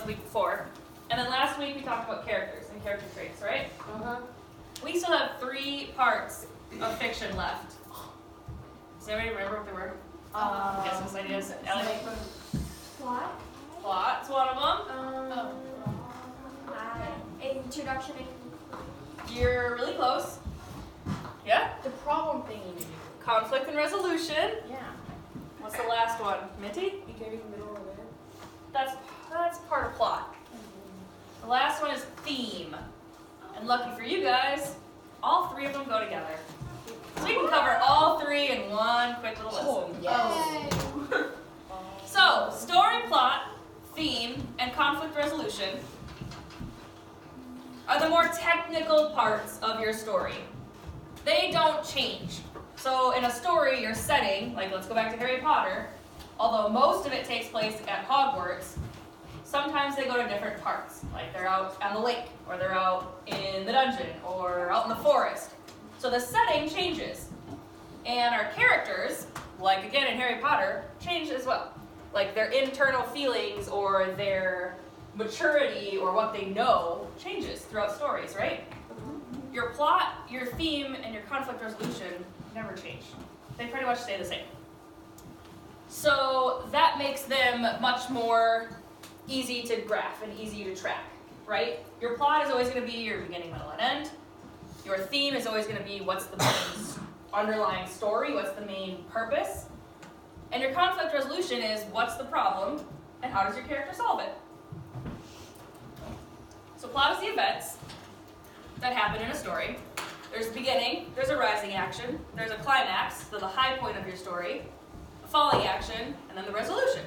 the week before. And then last week we talked about characters and character traits, right? We still have 3 parts of fiction left. Does anybody remember what they were? Guess this idea is Ellie. Plot? Plot's one of them. Introduction and You're really close. Yeah? The problem thing you do. Conflict and resolution. Yeah. What's the last one? Minty? Beginning, middle, and end. That's part of plot. The last one is theme. And lucky for you guys, all 3 of them go together. So we can cover all 3 in one quick little lesson. Yes. So, story, plot, theme, and conflict resolution are the more technical parts of your story. They don't change. So in a story, your setting, like let's go back to Harry Potter, although most of it takes place at Hogwarts, sometimes they go to different parts. Like they're out on the lake, or they're out in the dungeon, or out in the forest. So the setting changes. And our characters, like again in Harry Potter, change as well. Like their internal feelings or their maturity or what they know changes throughout stories, right? Your plot, your theme, and your conflict resolution never change. They pretty much stay the same. So that makes them much more easy to graph and easy to track, right? Your plot is always going to be your beginning, middle, and end. Your theme is always going to be what's the main underlying story, what's the main purpose. And your conflict resolution is what's the problem and how does your character solve it. So plot is the events that happen in a story. There's a beginning, there's a rising action, there's a climax, so the high point of your story, a falling action, and then the resolution.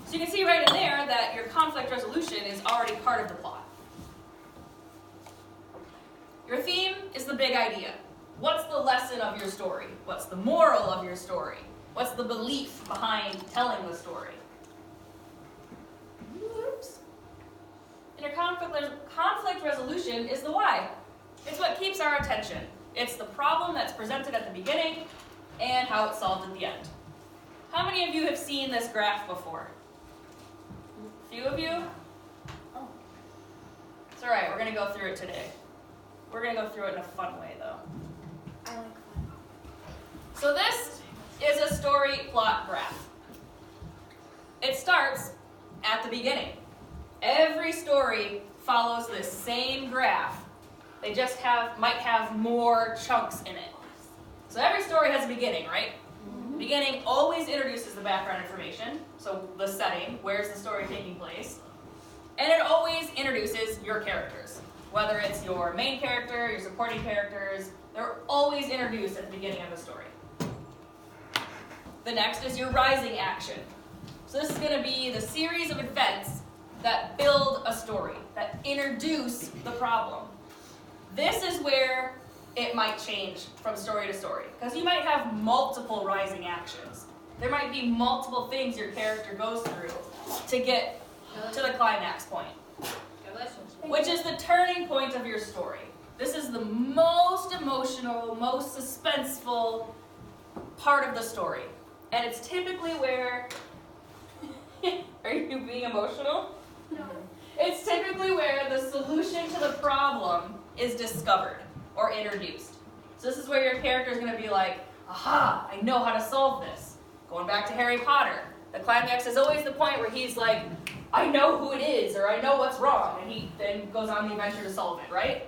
So you can see right in there that your conflict resolution is already part of the plot. Your theme is the big idea. What's the lesson of your story? What's the moral of your story? What's the belief behind telling the story? Oops. And your conflict resolution is the why. It's what keeps our attention. It's the problem that's presented at the beginning and how it's solved at the end. How many of you have seen this graph before? A few of you? Oh. It's all right, we're going to go through it today. We're going to go through it in a fun way, though. I like fun. So this is a story plot graph. It starts at the beginning. Every story follows this same graph. They just might have more chunks in it. So every story has a beginning, right? The beginning always introduces the background information, so the setting, where's the story taking place, and it always introduces your characters. Whether it's your main character, your supporting characters, they're always introduced at the beginning of the story. The next is your rising action. So this is going to be the series of events that build a story, that introduce the problem. This is where it might change from story to story, because you might have multiple rising actions. There might be multiple things your character goes through to get to the climax point, which is the turning point of your story. This is the most emotional, most suspenseful part of the story. And it's typically where... Are you being emotional? No. It's typically where the solution to the problem is discovered or introduced. So this is where your character is going to be like, aha, I know how to solve this. Going back to Harry Potter, the climax is always the point where he's like, I know who it is, or I know what's wrong, and he then goes on the adventure to solve it, right?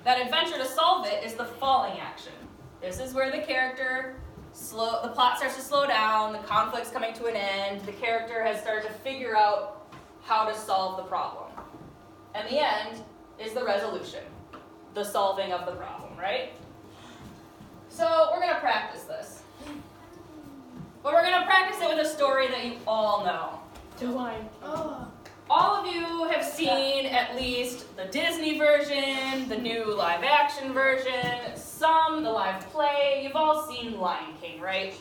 That adventure to solve it is the falling action. This is where the character, the plot starts to slow down, the conflict's coming to an end, the character has started to figure out how to solve the problem. And the end is the resolution, the solving of the problem, right? So we're going to practice this. But we're going to practice it with a story that you all know. The Lion King. Oh. All of you have seen at least the Disney version, the new live action version, the live play. You've all seen Lion King, right?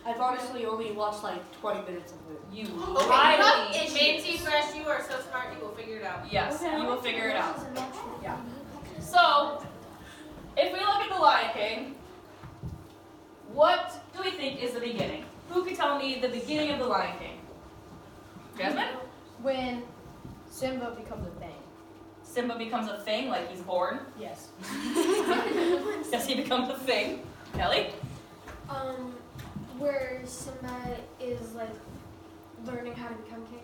I've honestly only watched like 20 minutes of it. You Okay, highly Nancy Fresh, you are so smart, you will figure it out. Yes, Okay, you will figure it out. Yeah. So, if we look at the Lion King, what do we think is the beginning? Who could tell me the beginning of the Lion King? Jasmine? When Simba becomes a thing. Simba becomes a thing, like he's born. Yes. Yes, he becomes a thing. Ellie? Where Simba is like learning how to become king.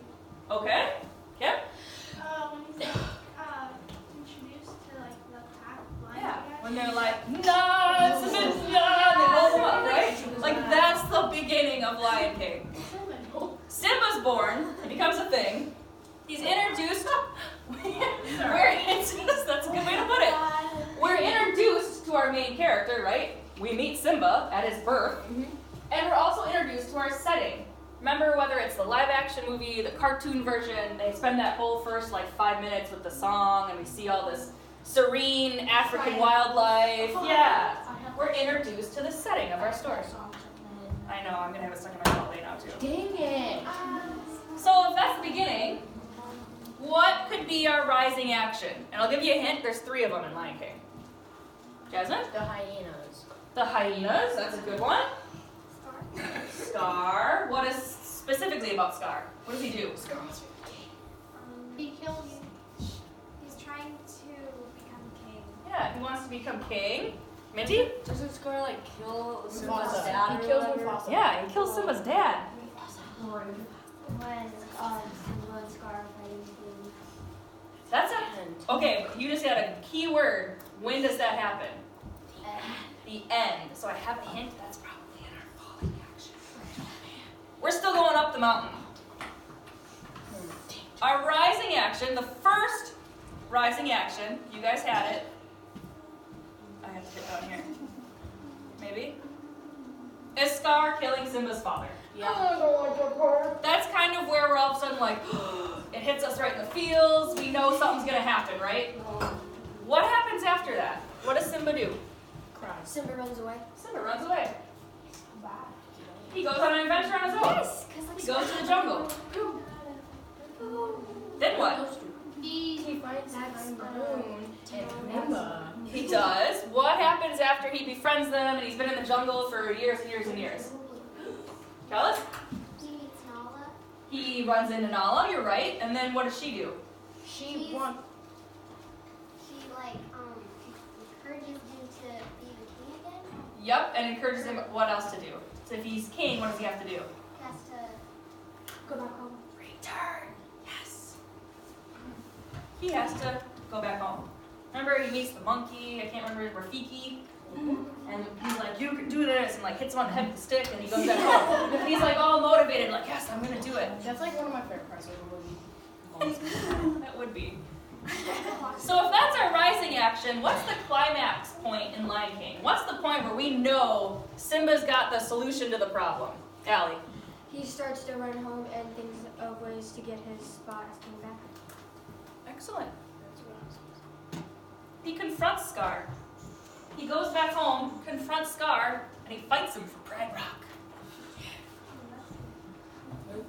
Okay. Kim? When he's introduced to like the pack line. Yeah. When they're like, nah, Simba's nah, they hold him up, right? Like that's the beginning of Lion King. Simba's born, he becomes a thing. He's introduced. That's a good way to put it. We're introduced to our main character, right? We meet Simba at his birth, and we're also introduced to our setting. Remember, whether it's the live action movie, the cartoon version, they spend that whole first like 5 minutes with the song, and we see all this serene African wildlife. Yeah, we're introduced to the setting of our story. I know, I'm gonna have it stuck in my holiday now too. Dang it. So if that's the beginning, what could be our rising action? And I'll give you a hint, there's 3 of them in Lion King. Jasmine? The hyenas. The hyenas, that's a good one. Scar. What is specifically about Scar? What does he do? He kills. He's trying to become king. Yeah, he wants to become king. Minty? Doesn't Scar like kill Simba's Mufasa. dad? He Or kills whatever? Mufasa. Yeah, he kills Simba's dad. When Simba and Scar are fighting king. That's a... Okay, you just got a key word. When does that happen? The end. So I have a hint, that's probably in our falling action. We're still going up the mountain. Our rising action, the first rising action, you guys had it. I have to get down here. Maybe? Is Scar killing Simba's father. Yeah. That's kind of where we're all of a sudden like, it hits us right in the feels, we know something's gonna happen, right? What happens after that? What does Simba do? Cries. Simba runs away. Simba runs away. He goes on an adventure on his own. Yes, because He goes to the jungle. Then what? He finds That's balloon And remember. He does. What happens after he befriends them and he's been in the jungle for years and years and years? Tell us. He meets Nala. He runs into Nala, you're right. And then what does she do? She wants. She encourages him to be the king again. Yep, and encourages him what else to do. So if he's king, what does he have to do? He has to go back home. Return. Yes. He has to go back home. Remember, he meets the monkey, I can't remember, Rafiki. And he's like, you can do this, and like hits him on the head with a stick, and he goes back home. And he's like all motivated, like, yes, I'm gonna do it. That's like one of my favorite parts of the movie. That would be. So if that's our rising action, what's the climax point in Lion King? What's the point where we know Simba's got the solution to the problem? Allie. He starts to run home and thinks of ways to get his spot as king back. Excellent. He confronts Scar. He goes back home, confronts Scar, and he fights him for Pride Rock.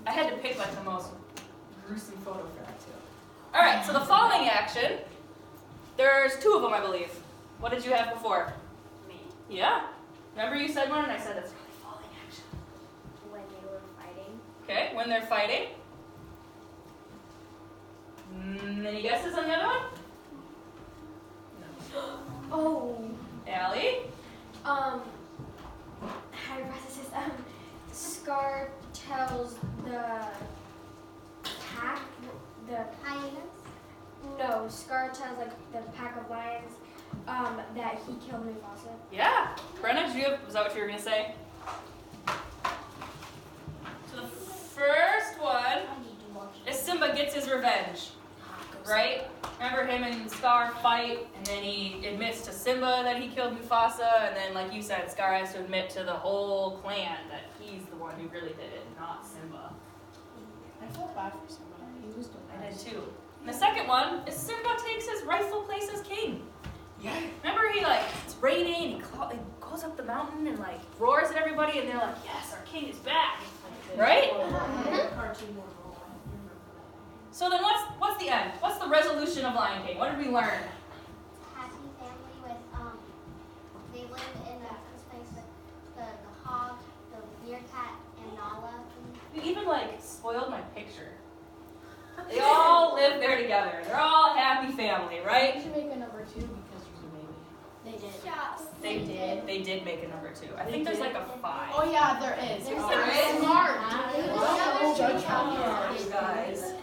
I had to pick like the most gruesome photo for that too. All right, so the falling action, there's 2 of them, I believe. What did you have before? Me. Yeah. Remember you said one and I said that's really falling action. When they were fighting. Okay, when they're fighting. Any guesses on the other one? Oh. Allie? How do I process this? Scar tells the pack, hyenas. no, Scar tells like the pack of lions that he killed Mufasa. Yeah. Brenna, did you have, was that what you were going to say? So the first one is Simba gets his revenge, right? Remember him and Scar fight, and then he admits to Simba that he killed Mufasa, and then like you said, Scar has to admit to the whole clan that he's the one who really did it, not Simba. I felt bad for Simba. He was the I did best. too. And the second one is Simba takes his rightful place as king. Yeah. Remember he like, it's raining, he goes up the mountain and like roars at everybody, and they're like, yes, our king is back. Right? Cartoon world. So then what's the end? What's the resolution of Lion King? What did we learn? Happy family with they live in this place with the hog, the meerkat, and Nala. You even like spoiled my picture. They all live there together. They're all a happy family, right? You should make a number 2 because there's a baby. They did. Yes. They did make a number 2. I think there's like a 5. Oh yeah, there is. There's Oh, there is? smart. Yeah. Wow. Judge Gosh, guys.